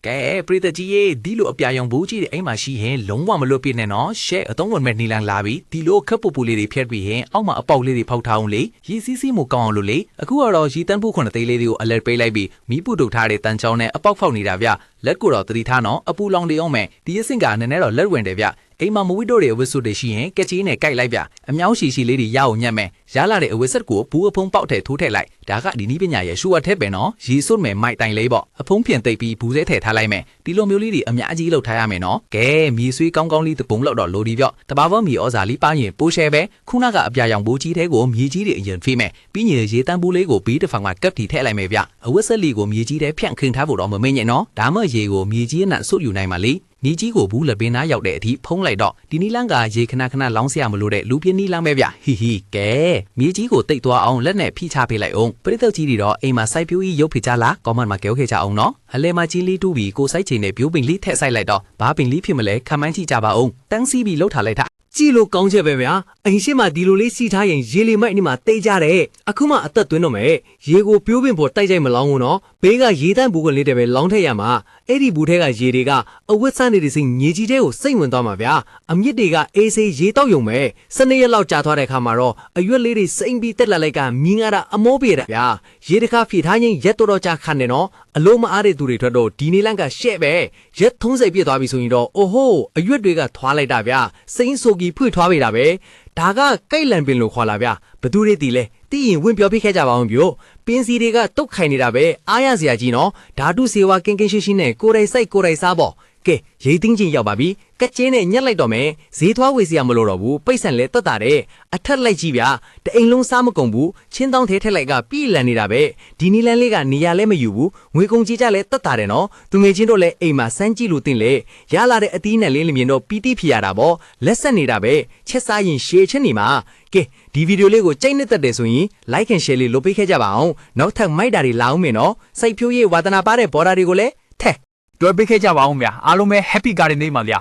ကဲပရိသတ်ကြီးရေဒီလိုအပြာရောင်ဘူးကြီးတဲ့အိမ်မှာရှိရင်လုံးဝမလွတ်ပြနဲ့နော်ရှဲအသုံးဝင်မဲ့နီလန်လာပြီးဒီလိုခက်ပူပူလေးတွေဖျက်ပြီးရင်အောက်မှာအပေါက်လေးတွေဖောက်ထားအောင်လေရည်စီးစီးမို့ကောင်းအောင်လို့လေအခုကတော့ရီတန်းဖို့9သိန်းလေးတွေကို alert ပေးလိုက်ပြီးမီးပူတုတ်ထားတဲ့တန်ချောင်းနဲ့အပေါက်ဖောက်နေတာဗျလက်ကိုတော့သတိထားနော်အပူလောင်တွေအောင်မဲ့ဒီအဆင့်ကနည်းနည်းတော့လက်ဝင်တယ်ဗျအိမ်မှာမဝိတို့တွေအဝတ်စုတွေရှိရင်ကက်ချီနဲ့ကြိုက်လိုက်ဗျအမြောင်းရှည်လေးတွေရအောင်ညက်မဲ့ရလာတဲ့အဝတ်ဆက်ကိုဘူးအဖုံးပေါက်ထဲထိုးထည့်လိုက်ဒါကဒီနည်းပညာရဲ့ရှူအပ်ထဲပဲနော်ရီစွတ်မဲ့မိုက်တိုင်လေးပေါ့အဖုံးပြင်သိပ်ပြီးဘူးစဲထည့်ထားလိုက်မဲ့ဒီလိုမျိုးလေးတွေအများကြီးလောက်ထားရမယ်နော်ကဲမြေဆွေးကောင်းလေးတပုံလောက်တော့လိုဒီပြော့တဘာဘောမြေဩဇာလေးပါရင်ပိုးရှဲပဲခုနကအပြာရောင်ဘူးကြီးတဲကိုမြေကြီးတွေအရင်ဖိမဲ့ပြီးရင်ရေတန်းဘူးလေးကိုဘီးတစ်ဖောင်ကကပ်တီထည့်လိုက်မယ်ဗျအဝတ်ဆက်လေးကိုမြေကြီးတဲဖြန့်ခင်းထားဖို့တော့မမင်းညင်နော်ဒါမှရေကိုမြေကြီးနဲ့ဆုပ်ယူနိုင်ပါလေမြေကြီးကိုဘူးလက်ပင်သားရောက်တဲ့အထိဖုံးလိုက်တော့ဒီနီလန်းကရေခဏလောင်းစရာမလိုတဲ့လူပြင်းနီလန်းပဲဗျဟီကဲမြေကြီးကိုတိတ်သွားအောင်လက်နဲ့ဖိချပေးလိုက်အောင်ပရိသတ်ကြီးတွေတော့အိမ်မှာစိုက်ပျိုးကြီးရုပ်ဖိချလားကောမန့်မှာကြောခဲ့ကြအောင်နော်အလဲမှာကြီးလေးတူးပြီးကိုစိုက်ချိန်နဲ့ပြိုးပင်လေးထည့်ဆိုင်လိုက်တော့ဘာပင်လေးဖြစ်မလဲခံမှန်းကြည့်ကြပါအောင်တန်းစီးပြီးလှုပ်ထားလိုက်တာကြည့်လို့ကောင်းချက်ပဲဗျာအိမ်ရှိမှဒီလိုလေးစီထားရင်ရေလေမိုက်နေမှာတိတ်ကြတယ်အခုမှအသက်သွင်းတော့မယ်ရေကိုပြိုးပင်ပေါ်တိုက်ကြိုက်မလောင်းဘူးနော်ဘေးကရေတန့်ဘူးကလေးတည်းပဲလောင်းထည့်ရမှာအဲ့ဒီဘူးထဲကရေတွေကအဝတ်ဆန်းတွေစိမြေကြီးတဲကိုစိတ်ဝင်သွားမှာဗျာအမြစ်တွေကအေးဆေးရေတောက်ယုံပဲ12ရက်လောက်ကြာသွားတဲ့အခါမှာတော့အရွက်လေးတွေစိမ့်ပြီးတက်လာလိုက်ကမြင်းကားတာအမောပြေတာဗျာရေတခါဖြည့်ထားရင်ရက်တော်ကြာခန့်နေနော်အလုံးမအားတဲ့သူတွေထွက်တော့ဒီနေလန့်ကရှဲ့ပဲရက်30ပြည့်သွားပြီဆိုရင်တော့အိုဟိုအရွက်တွေကထွားလိုက်တာဗျစိမ့်ဆိုကြီးဖွင့်ထွားပေးတာပဲဒါကကြိုက်လန်ပင်လို့ခေါ်လာဗျဘသူတွေတည်လဲတီးရင်ဝင်ပြောပြခဲ့ကြပါအောင်ပြိုပင်းစီတွေကတုတ်ခိုင်နေတာပဲအားရစရာကြီးနော်ဓာတုစေဝါကင်းရှိနဲ့ကိုယ်တိုင်စိုက်ကိုယ်တိုင်စားပေါ့ကဲရိတ်သိန်းချင်းရောက်ပါပြီကက်ကျင်းနဲ့ညက်လိုက်တော့မယ်ဈေးသွားဝေစရာမလိုတော့ဘူးပိတ်ဆန်လဲတက်တာတဲ့အထက်လိုက်ကြည့်ဗျတအိမ်လုံးစားမကုန်ဘူးချင်းတောင်းထဲထက်လိုက်ကပြည်လန်နေတာပဲဒီနီလန်းလေးကနေရာလဲမယူဘူးငွေကုန်ကြီးကြလဲတက်တာတယ်နော်သူငယ်ချင်းတို့လဲအိမ်မှာစမ်းကြည့်လို့တင်လေရလာတဲ့အသီးနဲ့လေးလမြင်တော့ပီတိဖြစ်ရတာပေါ့လက်ဆက်နေတာပဲချက်စားရင်ရှည်ချင်းနေမှာကဲဒီဗီဒီယိုလေးကိုကြိုက်နှစ်သက်တယ်ဆိုရင် like and share လေးလုပ်ပေးခဲ့ကြပါအောင်နောက်ထပ်မိုက်တာတွေလာအောင်မယ်နော်စိုက်ဖြိုးရေးဝါသနာပါတဲ့ဘော်ဒါတွေကိုလည်းထဲတွဲပေးခဲ့ကြပါအောင်ဗျာအားလုံးပဲ happy garden day ပါဗျာ